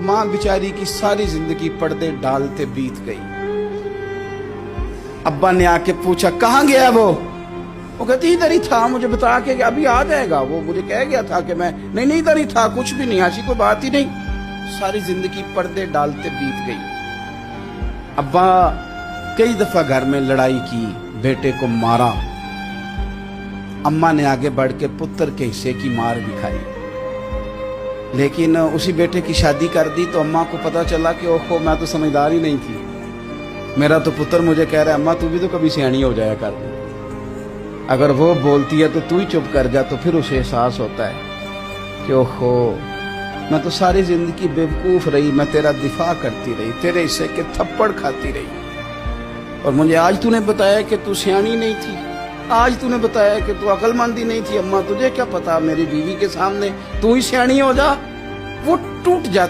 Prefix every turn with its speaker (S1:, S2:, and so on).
S1: माँ बेचारी की सारी जिंदगी पर्दे डालते बीत गई। अब्बा ने आके पूछा कहाँ गया वो कहती इधर ही था, मुझे बता के कि अभी आ जाएगा, वो मुझे कह गया था कि मैं नहीं इधर ही था, कुछ भी नहीं, ऐसी कोई बात ही नहीं। सारी जिंदगी पर्दे डालते बीत गई। अब्बा कई दफा घर में लड़ाई की, बेटे को मारा, अम्मा ने आगे बढ़ के पुत्र के हिस्से की मार भी खाई, लेकिन उसी बेटे की शादी कर दी तो अम्मा को पता चला कि ओहो मैं तो समझदार ही नहीं थी, मेरा तो पुत्र मुझे कह रहा है अम्मा तू भी तो कभी सियानी हो जाया कर, अगर वो बोलती है तो तू ही चुप कर जा। तो फिर उसे एहसास होता है कि ओहो मैं तो सारी जिंदगी बेवकूफ रही, मैं तेरा दिफा करती रही, तेरे हिस्से के थप्पड़ खाती रही, और मुझे आज तूने बताया कि तू सियानी नहीं थी, आज तूने बताया कि तू अक्लमंदी नहीं थी। अम्मा तुझे क्या पता, मेरी बीवी के सामने तू ही सियानी हो जा। वो टूट जाती